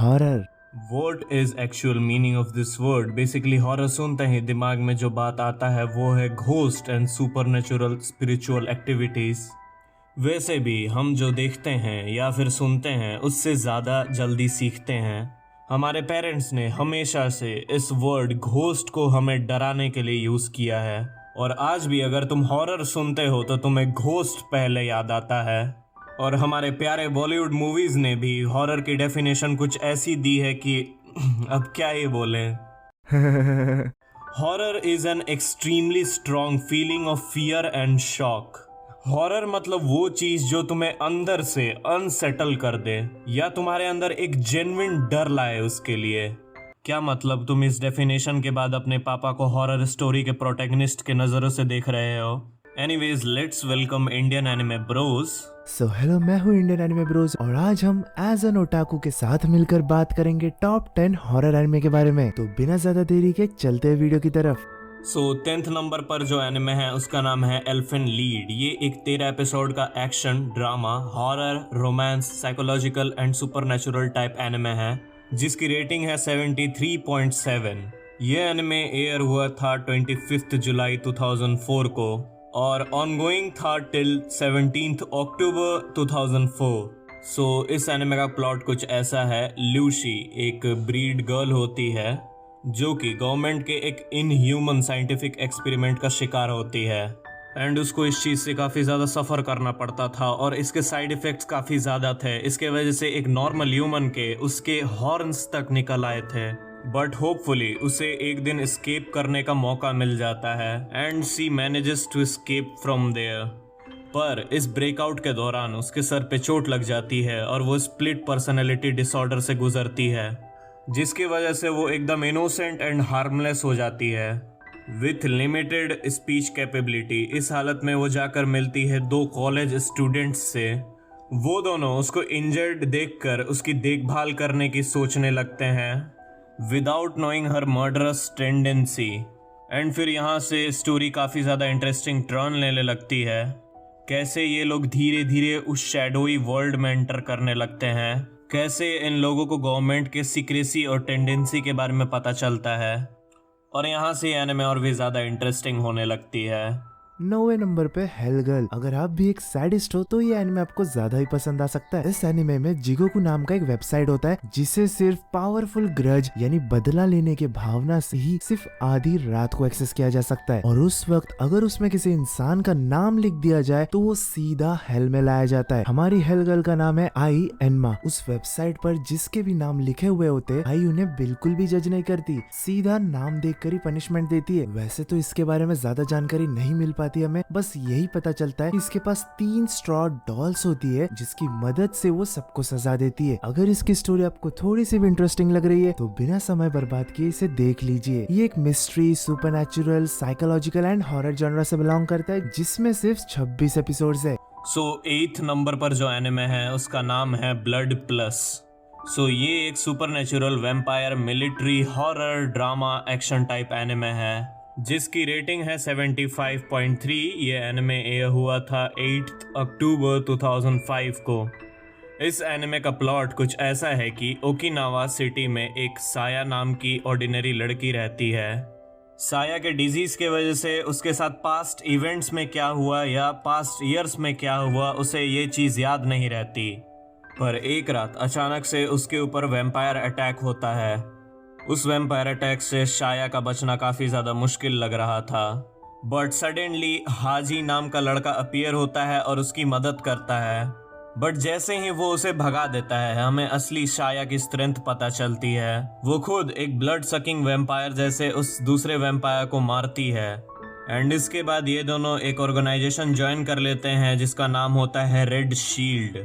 Horror. What is actual meaning of this word? Basically horror सुनते ही दिमाग में जो बात आता है वो है ghost and supernatural spiritual activities. वैसे भी हम जो देखते हैं या फिर सुनते हैं उससे ज़्यादा जल्दी सीखते हैं। हमारे पेरेंट्स ने हमेशा से इस वर्ड घोस्ट को हमें डराने के लिए यूज़ किया है, और आज भी अगर तुम हॉरर सुनते हो तो तुम्हें घोस्ट पहले याद आता है। और हमारे प्यारे बॉलीवुड मूवीज़ ने भी हॉरर की डेफिनेशन कुछ ऐसी दी है कि अब क्या ही बोलें। Horror is an extremely strong feeling of fear and shock. Horror मतलब वो चीज़ जो तुम्हें अंदर से अनसेटल कर दे या तुम्हारे अंदर एक जेन्युइन डर लाए उसके लिए। क्या मतलब तुम इस डेफिनेशन के बाद अपने पापा को हॉरर स्टोरी के प्रोटैगनिस्ट के नज़रों से देख रहे हो? Anyways let's welcome Indian anime bros. So hello, मैं हूँ इंडियन एनिमे ब्रोज और आज हम एज एन ओटाकू के साथ मिलकर बात करेंगे टॉप 10 हॉरर एनिमे के बारे में। तो बिना ज्यादा देरी के चलते हैं वीडियो की तरफ। सो 10th नंबर पर जो एनिमे है उसका नाम है एल्फेन लीड। ये एक 13 एपिसोड का action drama horror romance psychological and supernatural type anime है जिसकी रेटिंग है 73.7। ये एनिमे एयर हुआ था 25 जुलाई 2004 को और ऑनगोइंग था टिल 17 अक्टूबर 2004। सो इस एनिमे का प्लॉट कुछ ऐसा है। ल्यूशी एक ब्रीड गर्ल होती है जो कि गवर्नमेंट के एक इनह्यूमन साइंटिफिक एक्सपेरिमेंट का शिकार होती है एंड उसको इस चीज़ से काफ़ी ज़्यादा सफ़र करना पड़ता था और इसके साइड इफ़ेक्ट्स काफ़ी ज़्यादा थे। इसके वजह से एक नॉर्मल ह्यूमन के उसके हॉर्न्स तक निकल आए थे, बट होपफुली उसे एक दिन एस्केप करने का मौका मिल जाता है and she manages to escape from there. पर इस ब्रेकआउट के दौरान उसके सर पे चोट लग जाती है और वो स्प्लिट पर्सनैलिटी डिसऑर्डर से गुजरती है जिसकी वजह से वो एकदम इनोसेंट एंड हार्मलेस हो जाती है विथ लिमिटेड स्पीच कैपेबिलिटी। इस हालत में वो जाकर मिलती है 2 कॉलेज स्टूडेंट्स से। वो दोनों उसको इंजर्ड देखकर उसकी देखभाल करने की सोचने लगते हैं without knowing her murderous tendency. And फिर यहाँ से स्टोरी काफ़ी ज़्यादा इंटरेस्टिंग टर्न लेने लगती है। कैसे ये लोग धीरे धीरे उस शैडोई वर्ल्ड में एंटर करने लगते हैं, कैसे इन लोगों को गवर्नमेंट के सीक्रेसी और टेंडेंसी के बारे में पता चलता है, और यहाँ से एनिमे और भी ज़्यादा इंटरेस्टिंग होने लगती है। 9वें नंबर पे हेल गर्ल। अगर आप भी एक सैडिस्ट हो तो ये एनिमे आपको ज्यादा ही पसंद आ सकता है। इस एनिमे में जिगोकू नाम का एक वेबसाइट होता है जिसे सिर्फ पावरफुल ग्रज यानी बदला लेने के भावना से ही सिर्फ आधी रात को एक्सेस किया जा सकता है, और उस वक्त अगर उसमें किसी इंसान का नाम लिख दिया जाए तो वो सीधा हेल में लाया जाता है। हमारी हेल गर्ल का नाम है आई एनमा। उस वेबसाइट पर जिसके भी नाम लिखे हुए होते आई उन्हें बिल्कुल भी जज नहीं करती, सीधा नाम देखकर ही पनिशमेंट देती है। वैसे तो इसके बारे में ज्यादा जानकारी नहीं मिल पाती हमें, बस यही पता चलता है कि इसके पास 3 स्ट्रॉ डॉल्स होती है जिसकी मदद से वो सबको सजा देती है। अगर इसकी स्टोरी आपको थोड़ी सी भी इंटरेस्टिंग लग रही है तो बिना समय बर्बाद किए इसे देख लीजिए। ये एक mystery supernatural psychological and horror genre से बिलोंग करता है जिसमें सिर्फ 26 एपिसोड्स है। सो 8th नंबर पर जो एनिमे है उसका नाम है ब्लड प्लस। सो ये एक supernatural vampire military horror drama action type anime है जिसकी रेटिंग है 75.3। ये एनिमे एयर हुआ था 8 अक्टूबर 2005 को। इस एनिमे का प्लॉट कुछ ऐसा है कि ओकिनावा सिटी में एक साया नाम की ऑर्डिनरी लड़की रहती है। साया के डिजीज़ के वजह से उसके साथ पास्ट इवेंट्स में क्या हुआ या पास्ट ईयर्स में क्या हुआ उसे ये चीज़ याद नहीं रहती, पर एक रात अचानक से उसके ऊपर वैम्पायर अटैक होता है। उस वैम्पायर अटैक से साया का बचना काफ़ी ज़्यादा मुश्किल लग रहा था, बट सडनली हाजी नाम का लड़का अपीयर होता है और उसकी मदद करता है। बट जैसे ही वो उसे भगा देता है हमें असली साया की स्ट्रेंथ पता चलती है। वो खुद एक ब्लड सकिंग वैम्पायर जैसे उस दूसरे वैम्पायर को मारती है। एंड इसके बाद ये दोनों एक ऑर्गेनाइजेशन ज्वाइन कर लेते हैं जिसका नाम होता है रेड शील्ड,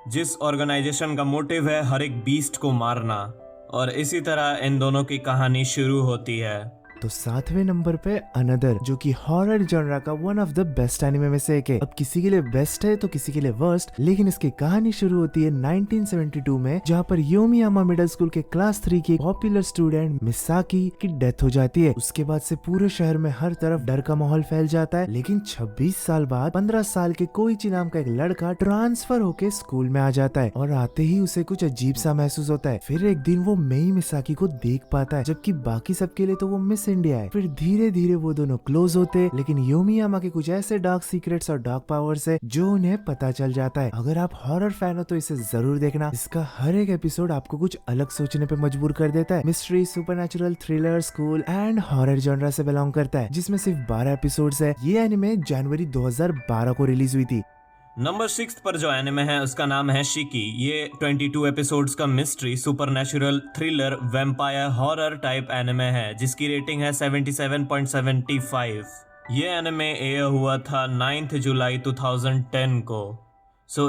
जिस ऑर्गेनाइजेशन का मोटिव है हर एक बीस्ट को मारना। और इसी तरह इन दोनों की कहानी शुरू होती है। तो 7वें नंबर पे अनदर, जो कि हॉरर जॉनरा का one of the best anime में से एक है। अब किसी के लिए बेस्ट है तो किसी के लिए वर्स्ट, लेकिन इसकी कहानी शुरू होती है 1972 में, जहाँ पर योमियामा मिडिल स्कूल के क्लास 3 की पॉपुलर स्टूडेंट मिसाकी की डेथ हो जाती है। उसके बाद से पूरे शहर में हर तरफ डर का माहौल फैल जाता है। लेकिन 26 साल बाद 15 साल के कोइची नाम का एक लड़का ट्रांसफर होके स्कूल में आ जाता है और आते ही उसे कुछ अजीब सा महसूस होता है। फिर एक दिन वो मेई मिसाकी को देख पाता है, जबकि बाकी सबके लिए तो वो मिस इंडिया है। फिर धीरे धीरे वो दोनों क्लोज होते, लेकिन योमियामा के कुछ ऐसे डार्क सीक्रेट्स और डार्क पावर्स है जो उन्हें पता चल जाता है। अगर आप हॉरर फैन हो तो इसे जरूर देखना। इसका हर एक एपिसोड आपको कुछ अलग सोचने पे मजबूर कर देता है। Mystery, supernatural, thriller, school and horror genre से बिलोंग करता है, जिसमें सिर्फ 12 एपिसोड्स है। ये एनिमे जनवरी 2012 को रिलीज हुई थी। नंबर 6 पर जो एनिमे है उसका नाम है शिकी। ये 22 एपिसोड्स का mystery, supernatural, thriller, vampire, horror type anime है, जिसकी रेटिंग है 77.75। ये एनिमे एयर हुआ था 9 जुलाई 2010 को।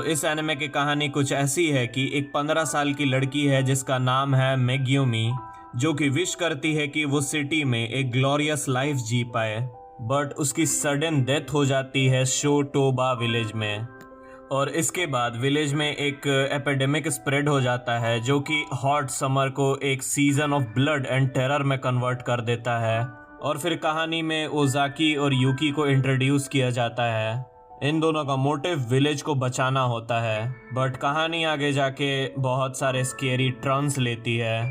इस एनिमे की कहानी कुछ ऐसी है कि एक 15 साल की लड़की है जिसका नाम है मेग्यूमी, जो कि विश करती है कि वो सिटी में एक ग्लोरियस लाइफ जी पाए, बट उसकी सडन डेथ हो जाती है शोटोबा विलेज में। और इसके बाद विलेज में एक एपिडेमिक स्प्रेड हो जाता है, जो कि हॉट समर को एक season of blood and terror में कन्वर्ट कर देता है। और फिर कहानी में ओजाकी और यूकी को इंट्रोड्यूस किया जाता है। इन दोनों का मोटिव विलेज को बचाना होता है, बट कहानी आगे जाके बहुत सारे स्केरी टर्न्स लेती है।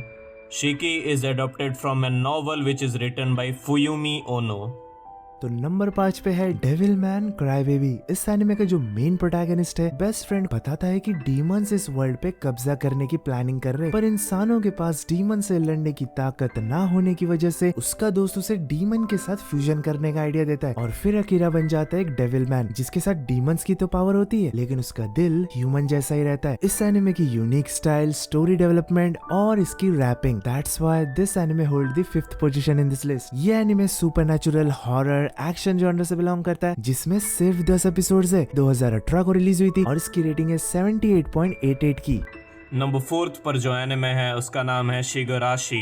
Shiki is adapted from a novel which is written by Fuyumi Ono. तो नंबर 5 पे है डेविल मैन क्राई बेबी। इस एनिमे का जो मेन प्रोटैगनिस्ट है, बेस्ट फ्रेंड बताता है कि डीमंस इस वर्ल्ड पे कब्जा करने की प्लानिंग कर रहे हैं, पर इंसानों के पास डीमन से लड़ने की ताकत ना होने की वजह से उसका दोस्त उसे डीमन के साथ फ्यूजन करने का आइडिया देता है। और फिर अकीरा बन जाता है एक डेविल मैन, जिसके साथ डीमंस की तो पावर होती है, लेकिन उसका दिल ह्यूमन जैसा ही रहता है। इस एनिमे की यूनिक स्टाइल, स्टोरी डेवलपमेंट और इसकी wrapping, that's why this anime hold the 5th position in this list. ये anime supernatural, horror, action genre से बिलोंग करता है, जिसमें सिर्फ 10 एपिसोड्स है। 2018 को रिलीज हुई थी और इसकी रेटिंग है 78.88 की। नंबर 4 पर जो एनिमे है उसका नाम है शिगराशी।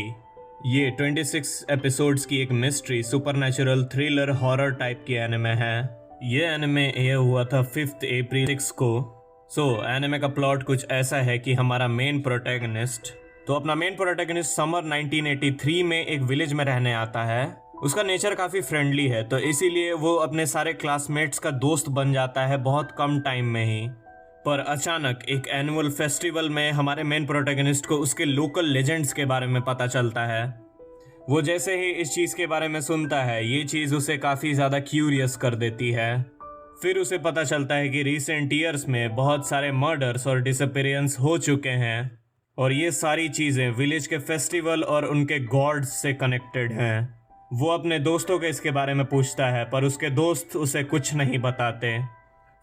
ये 26 एपिसोड्स की एक mystery, supernatural, thriller, horror type की एनिमे है। ये एनिमे एयर हुआ था 5 अप्रैल को। एनिमे का प्लॉट कुछ ऐसा है कि हमारा मेन प्रोटैगनिस्ट समर 1983 में एक विलेज में रहने आता है। उसका नेचर काफ़ी फ्रेंडली है, तो इसीलिए वो अपने सारे क्लासमेट्स का दोस्त बन जाता है बहुत कम टाइम में ही। पर अचानक एक एनुअल फेस्टिवल में हमारे मेन प्रोटैगनिस्ट को उसके लोकल लेजेंड्स के बारे में पता चलता है। वो जैसे ही इस चीज़ के बारे में सुनता है, ये चीज़ उसे काफ़ी ज़्यादा क्यूरियस कर देती है। फिर उसे पता चलता है कि रिसेंट ईयर्स में बहुत सारे मर्डर्स और डिसअपीयरेंस हो चुके हैं, और ये सारी चीज़ें विलेज के फेस्टिवल और उनके गॉड्स से कनेक्टेड हैं। वो अपने दोस्तों के इसके बारे में पूछता है, पर उसके दोस्त उसे कुछ नहीं बताते।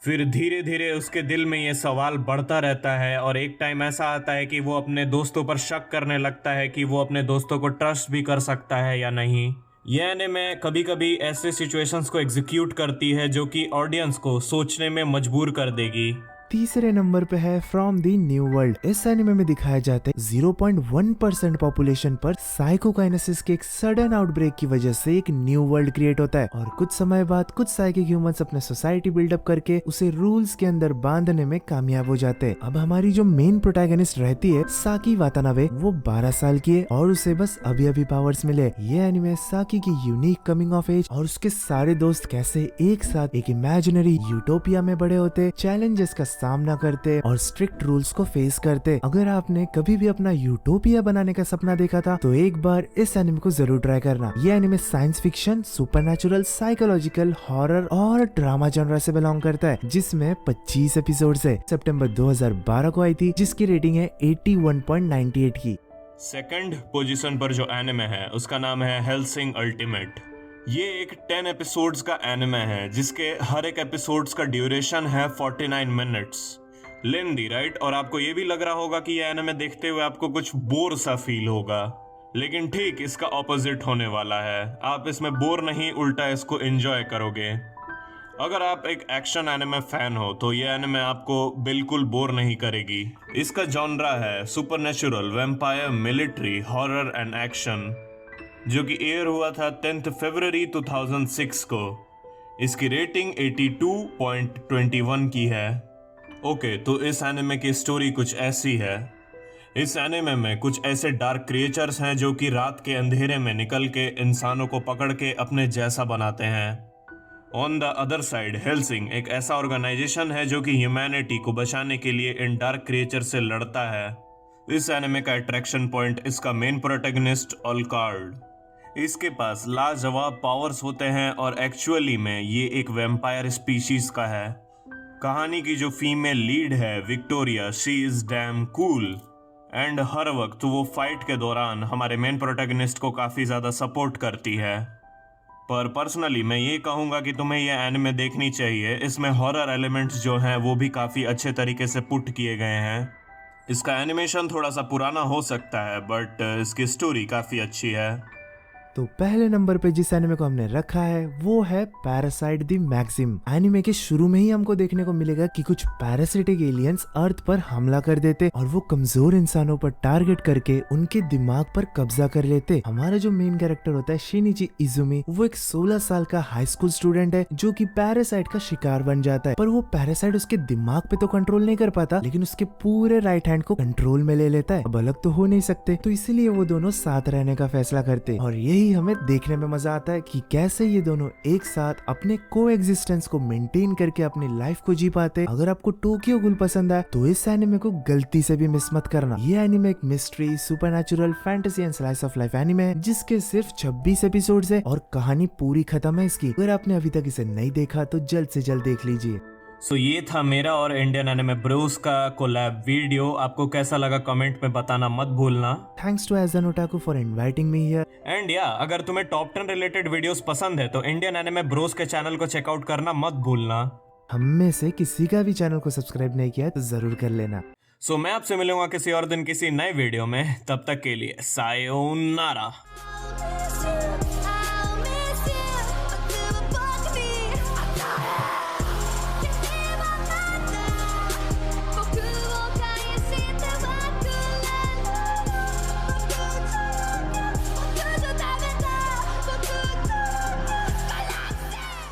फिर धीरे धीरे उसके दिल में ये सवाल बढ़ता रहता है, और एक टाइम ऐसा आता है कि वो अपने दोस्तों पर शक करने लगता है कि वो अपने दोस्तों को ट्रस्ट भी कर सकता है या नहीं। यह एनिमे कभी कभी ऐसे सिचुएशंस को एग्जीक्यूट करती है जो कि ऑडियंस को सोचने में मजबूर कर देगी। तीसरे नंबर पे है फ्रॉम द न्यू वर्ल्ड। इस एनिमे में दिखाया जाता है 0.1% पॉपुलेशन पर साइकोकाइनेसिस के एक सडन आउटब्रेक की वजह से एक न्यू वर्ल्ड क्रिएट होता है, और कुछ समय बाद कुछ साइकिक ह्यूमंस अपने सोसाइटी बिल्डअप करके उसे रूल्स के अंदर बांधने में कामयाब हो जाते हैं। अब हमारी जो मेन प्रोटैगनिस्ट रहती है साकी वातानाबे, वो 12 साल की है और उसे बस अभी अभी पावर्स मिले। ये एनिमे साकी की यूनिक कमिंग ऑफ एज और उसके सारे दोस्त कैसे एक साथ एक इमेजिनरी यूटोपिया में बड़े होते, चैलेंजेस का सामना करते और स्ट्रिक्ट रूल्स को फेस करते। अगर आपने कभी भी अपना यूटोपिया बनाने का सपना देखा था तो एक बार इस एनिमे को जरूर ट्राई करना। ये anime science fiction, supernatural, psychological, horror और ड्रामा जॉनरा से बिलोंग करता है, जिसमें 25 एपिसोड्स है। सितंबर 2012 को आई थी, जिसकी रेटिंग है 81.98 की। सेकंड पोजीशन पर जो एनिमे है उसका नाम है हेल्सिंग अल्टीमेट। ये एक 10 एपिसोड्स का एनिमे है, जिसके हर एक एपिसोड्स का ड्यूरेशन है 49 मिनट्स। लेंदी, राइट? और आपको ये भी लग रहा होगा कि ये एनिमे देखते हुए आपको कुछ बोर सा फील होगा, लेकिन ठीक इसका ऑपोजिट होने वाला है। आप इसमें बोर नहीं, उल्टा इसको एंजॉय करोगे। अगर आप एक एक्शन एनिमे फैन हो तो ये एनिमे आपको बिल्कुल बोर नहीं करेगी। इसका जॉनरा है supernatural, vampire, military, horror and action. जो कि एयर हुआ था 10 फरवरी 2006 को। इसकी रेटिंग 82.21 की है। ओके, तो इस एनिमे की स्टोरी कुछ ऐसी है। इस एनिमे में कुछ ऐसे डार्क क्रिएचर्स हैं जो कि रात के अंधेरे में निकल के इंसानों को पकड़ के अपने जैसा बनाते हैं। On the other side Helsing एक ऐसा ऑर्गेनाइजेशन है जो कि ह्यूमैनिटी को बचाने के लिए इन डार्क क्रिएचर से लड़ता है। इस एनिमे का अट्रैक्शन पॉइंट इसका मेन प्रोटैगनिस्ट ऑलकार्ड। इसके पास लाजवाब पावर्स होते हैं और एक्चुअली में ये एक वैम्पायर स्पीशीज का है। कहानी की जो फीमेल लीड है Victoria, she is damn cool and हर वक्त वो फाइट के दौरान हमारे मेन प्रोटैगनिस्ट को काफ़ी ज़्यादा सपोर्ट करती है। पर पर्सनली मैं ये कहूँगा कि तुम्हें ये एनिमे देखनी चाहिए। इसमें हॉरर एलिमेंट्स जो हैं वो भी काफ़ी अच्छे तरीके से पुट किए गए हैं। इसका एनिमेशन थोड़ा सा पुराना हो सकता है बट इसकी स्टोरी काफ़ी अच्छी है। तो पहले नंबर पे जिस एनिमे को हमने रखा है वो है पैरासाइट द मैक्सिम। एनिमे के शुरू में ही हमको देखने को मिलेगा कि कुछ पैरासिटिक एलियंस अर्थ पर हमला कर देते और वो कमजोर इंसानों पर टारगेट करके उनके दिमाग पर कब्जा कर लेते। हमारा जो मेन कैरेक्टर होता है शिनिची इजुमी, वो एक 16 साल का हाई स्कूल स्टूडेंट है जो कि पैरासाइट का शिकार बन जाता है। पर वो पैरासाइट उसके दिमाग पे तो कंट्रोल नहीं कर पाता, लेकिन उसके पूरे राइट हैंड को कंट्रोल में ले लेता है। अब अलग तो हो नहीं सकते, तो इसीलिए वो दोनों साथ रहने का फैसला करते। और यही हमें देखने में मजा आता है कि कैसे ये दोनों एक साथ अपने को एग्जिस्टेंस को मेंटेन करके अपनी लाइफ को जी पाते। अगर आपको टोक्यो गूल पसंद आए तो इस एनिमे को गलती से भी मिस मत करना। ये एनिमे एक mystery, supernatural, fantasy and slice of life anime है जिसके सिर्फ 26 एपिसोड्स है और कहानी पूरी खत्म है इसकी। अगर आपने अभी तक इसे नहीं देखा तो जल्द से जल्द देख लीजिए। सो ये था मेरा और इंडियन एनिमे ब्रोस का कोलैब वीडियो। आपको कैसा लगा कमेंट में बताना मत भूलना। Thanks to Asian otaku for inviting me here. And या अगर तुम्हें टॉप 10 रिलेटेड वीडियोस पसंद है तो इंडियन एनिमे ब्रोस के चैनल को चेकआउट करना मत भूलना। हम में से किसी का भी चैनल को सब्सक्राइब नहीं किया है तो जरूर कर लेना। सो मैं आपसे मिलूंगा किसी और दिन किसी नए वीडियो में। तब तक के लिए सायोनारा।